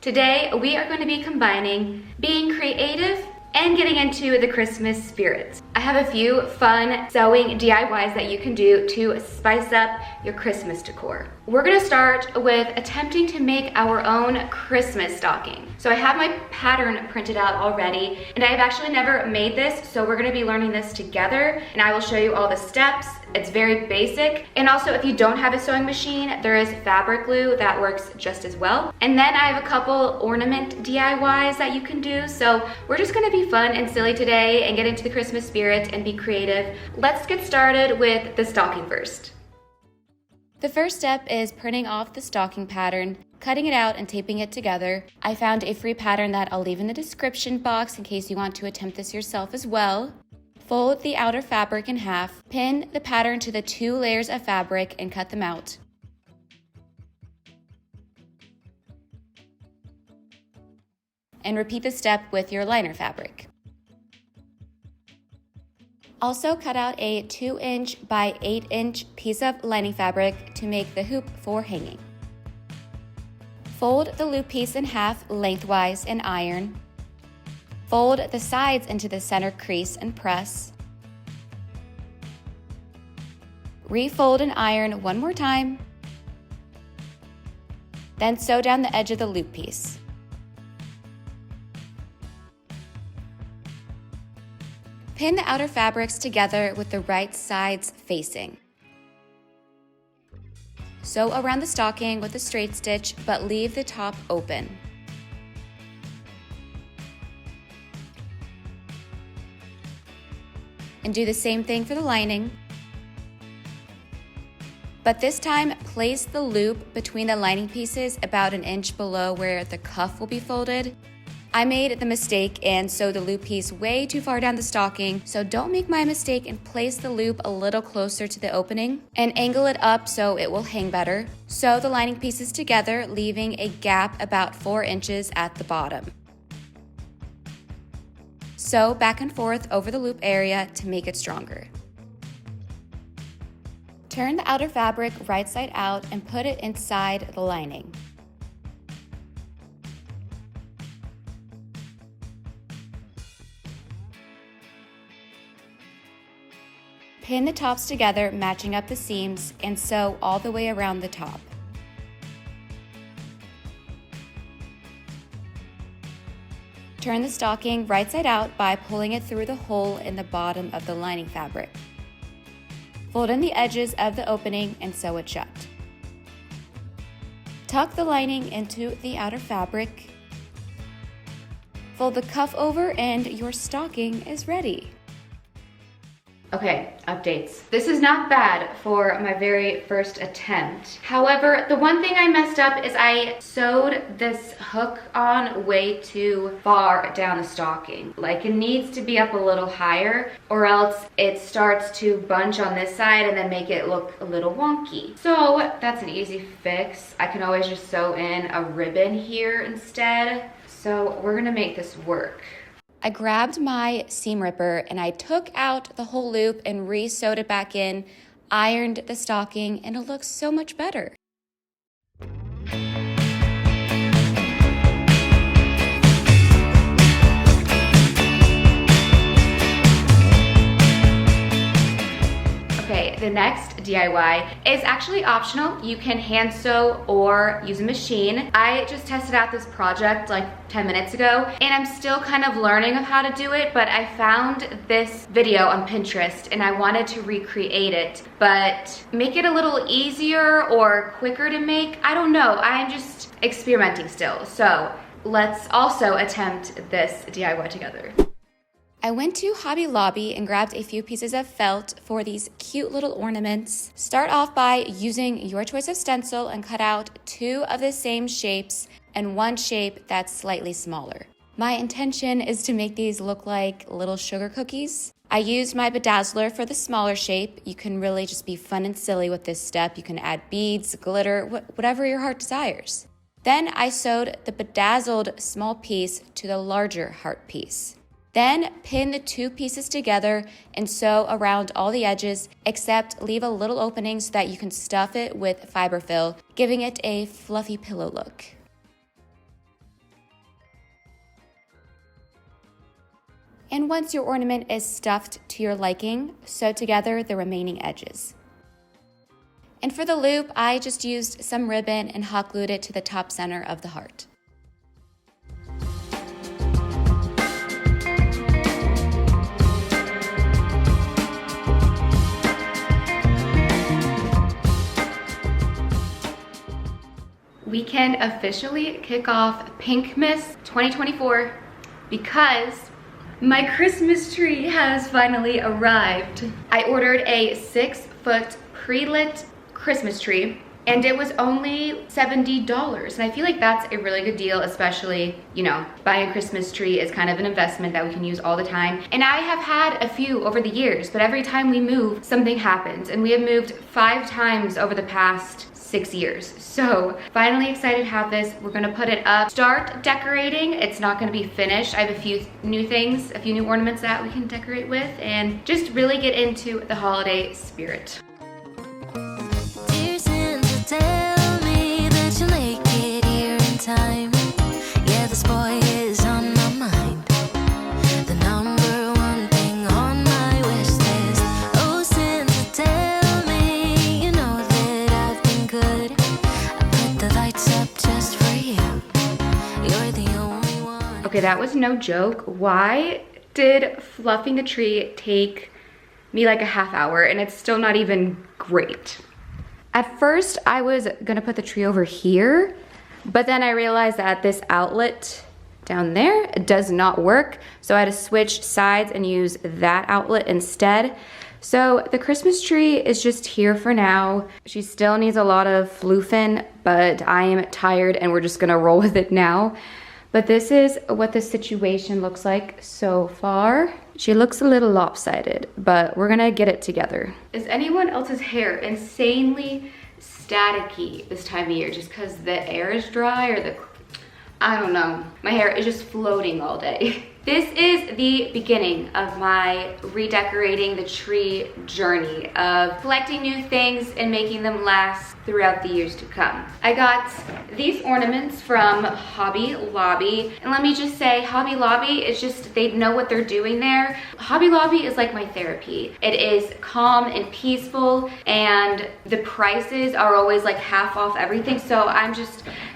Today, we are going to be combining being creative and getting into the Christmas spirit. I have a few fun sewing DIYs that you can do to spice up your Christmas decor. We're gonna start with attempting to make our own Christmas stocking. So I have my pattern printed out already, and I've actually never made this, so we're gonna be learning this together, and I will show you all the steps. It's very basic. And also, if you don't have a sewing machine, there is fabric glue that works just as well. And then I have a couple ornament DIYs that you can do. So we're just gonna be fun and silly today and get into the Christmas spirit and be creative. Let's get started with the stocking first. The first step is printing off the stocking pattern, cutting it out and taping it together. I found a free pattern that I'll leave in the description box in case you want to attempt this yourself as well. Fold the outer fabric in half, pin the pattern to the 2 layers of fabric and cut them out. And repeat the step with your liner fabric. Also cut out a 2" by 8" piece of lining fabric to make the hoop for hanging. Fold the loop piece in half lengthwise and iron. Fold the sides into the center crease and press. Refold and iron one more time. Then sew down the edge of the loop piece. Pin the outer fabrics together with the right sides facing. Sew around the stocking with a straight stitch, but leave the top open. And do the same thing for the lining. But this time, place the loop between the lining pieces about 1 inch below where the cuff will be folded. I made the mistake and sewed the loop piece way too far down the stocking, so don't make my mistake and place the loop a little closer to the opening and angle it up so it will hang better. Sew the lining pieces together, leaving a gap about 4 inches at the bottom. Sew back and forth over the loop area to make it stronger. Turn the outer fabric right side out and put it inside the lining. Pin the tops together, matching up the seams, and sew all the way around the top. Turn the stocking right side out by pulling it through the hole in the bottom of the lining fabric. Fold in the edges of the opening and sew it shut. Tuck the lining into the outer fabric. Fold the cuff over and your stocking is ready. Okay, updates. This is not bad for my very first attempt. However, the one thing I messed up is I sewed this hook on way too far down the stocking. Like, it needs to be up a little higher or else it starts to bunch on this side and then make it look a little wonky. So that's an easy fix. I can always just sew in a ribbon here instead. So we're gonna make this work. I grabbed my seam ripper and I took out the whole loop and re-sewed it back in, ironed the stocking, and it looks so much better. Okay, the next DIY is actually optional. You can hand sew or use a machine. I just tested out this project like 10 minutes ago and I'm still kind of learning of how to do it, but I found this video on Pinterest and I wanted to recreate it, but make it a little easier or quicker to make. I don't know, I'm just experimenting still. So let's also attempt this DIY together. I went to Hobby Lobby and grabbed a few pieces of felt for these cute little ornaments. Start off by using your choice of stencil and cut out 2 of the same shapes and 1 shape that's slightly smaller. My intention is to make these look like little sugar cookies. I used my bedazzler for the smaller shape. You can really just be fun and silly with this step. You can add beads, glitter, whatever your heart desires. Then I sewed the bedazzled small piece to the larger heart piece. Then pin the 2 pieces together and sew around all the edges, except leave a little opening so that you can stuff it with fiberfill, giving it a fluffy pillow look. And once your ornament is stuffed to your liking, sew together the remaining edges. And for the loop, I just used some ribbon and hot glued it to the top center of the heart. We can officially kick off Pinkmas 2024 because my Christmas tree has finally arrived. I ordered a 6-foot pre-lit Christmas tree and it was only $70. And I feel like that's a really good deal, especially, you know, buying a Christmas tree is kind of an investment that we can use all the time. And I have had a few over the years, but every time we move, something happens. And we have moved 5 times over the past 6 years. So finally excited to have this. We're gonna put it up, start decorating. It's not gonna be finished. I have a few new things, a few new ornaments that we can decorate with and just really get into the holiday spirit. Tell me that you'll make it here in time. Yeah, this boy is on my mind. The number one thing on my wish list. Oh, Santa, tell me you know that I've been good. I put the lights up just for you. You're the only one. Okay, that was no joke. Why did fluffing the tree take me like a half hour and it's still not even great? At first, I was gonna put the tree over here, but then I realized that this outlet down there does not work. So I had to switch sides and use that outlet instead. So the Christmas tree is just here for now. She still needs a lot of floofing, but I am tired and we're just gonna roll with it now. But this is what the situation looks like so far. She looks a little lopsided, but we're gonna get it together. Is anyone else's hair insanely staticky this time of year just because the air is dry or I don't know. My hair is just floating all day. This is the beginning of my redecorating the tree journey of collecting new things and making them last throughout the years to come. I got these ornaments from Hobby Lobby, and let me just say, Hobby Lobby is just, they know what they're doing there. Hobby Lobby is like my therapy. It is calm and peaceful, and the prices are always like half off everything, so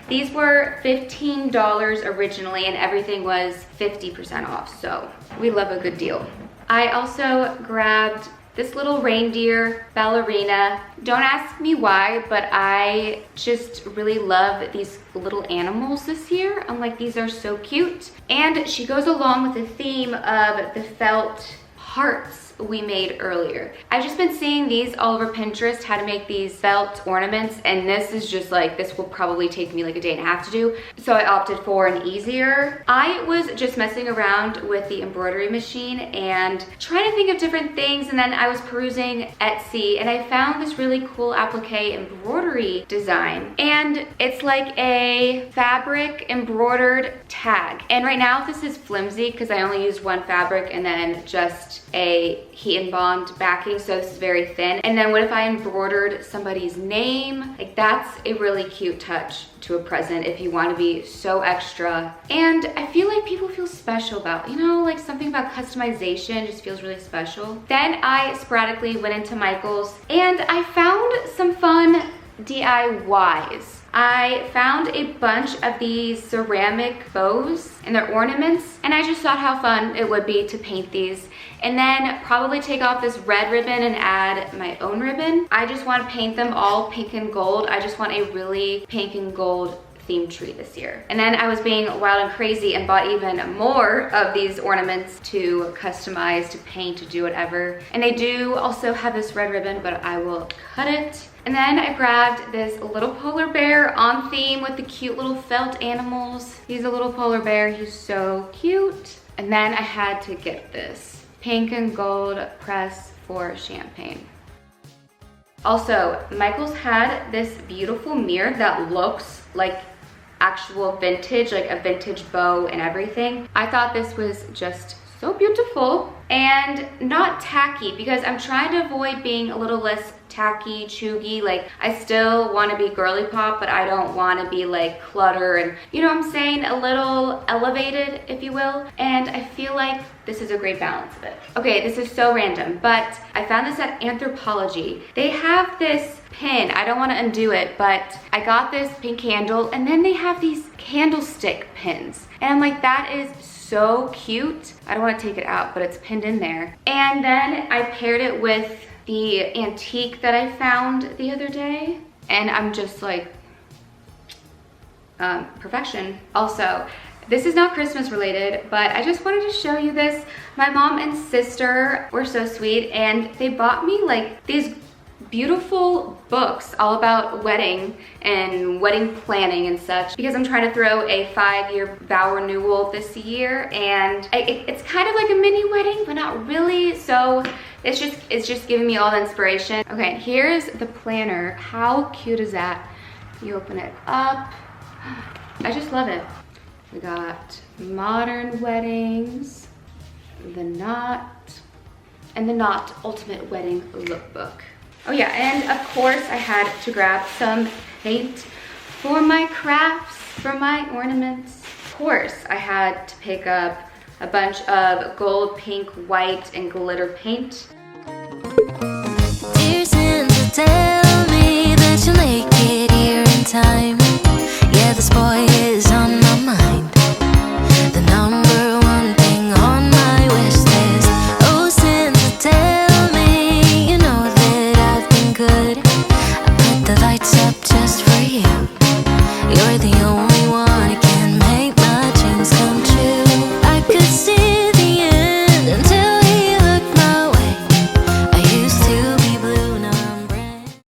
these were $15 originally and everything was 50% off, so we love a good deal. I also grabbed this little reindeer ballerina. Don't ask me why, but I just really love these little animals this year. I'm like, these are so cute. And she goes along with the theme of the felt hearts we made earlier. I've just been seeing these all over Pinterest, how to make these felt ornaments, and this is just like, this will probably take me like a day and a half to do, so I opted for an easier. I was just messing around with the embroidery machine and trying to think of different things, and then I was perusing Etsy and I found this really cool applique embroidery design, and it's like a fabric embroidered tag. And right now this is flimsy because I only used one fabric and then just a heat and bond backing, so this is very thin. And then what if I embroidered somebody's name? Like, that's a really cute touch to a present if you want to be so extra. And I feel like people feel special about, you know, like something about customization just feels really special. Then I sporadically went into Michael's and I found some fun DIYs. I found a bunch of these ceramic bows and their ornaments, and I just thought how fun it would be to paint these and then probably take off this red ribbon and add my own ribbon. I just want to paint them all pink and gold. I just want a really pink and gold themed tree this year. And then I was being wild and crazy and bought even more of these ornaments to customize, to paint, to do whatever. And they do also have this red ribbon, but I will cut it. And then I grabbed this little polar bear on theme with the cute little felt animals. He's a little polar bear, he's so cute. And then I had to get this pink and gold press for champagne. Also, Michael's had this beautiful mirror that looks like actual vintage, like a vintage bow and everything. I thought this was just so beautiful and not tacky because I'm trying to avoid being a little less tacky, chuggy. Like, I still want to be girly pop, but I don't want to be like clutter and, you know what I'm saying, a little elevated, if you will. And I feel like this is a great balance of it. Okay, this is so random, but I found this at Anthropology. They have this pin. I don't want to undo it, but I got this pink candle, and then they have these candlestick pins. And I'm like, that is so cute. I don't want to take it out, but it's pinned in there. And then I paired it with the antique that I found the other day, and I'm just like, perfection. Also, this is not Christmas related, but I just wanted to show you this. My mom and sister were so sweet, and they bought me like these beautiful books all about wedding and wedding planning and such, because I'm trying to throw a 5-year vow renewal this year, and it's kind of like a mini wedding, but not really. So it's just giving me all the inspiration. Okay, here's the planner. How cute is that? You open it up. I just love it. We got modern weddings, the knot, and the knot ultimate wedding lookbook. Oh yeah, and of course I had to grab some paint for my crafts, for my ornaments. Of course I had to pick up a bunch of gold, pink, white, and glitter paint. Dear Santa, tell me that you'll make it here in time.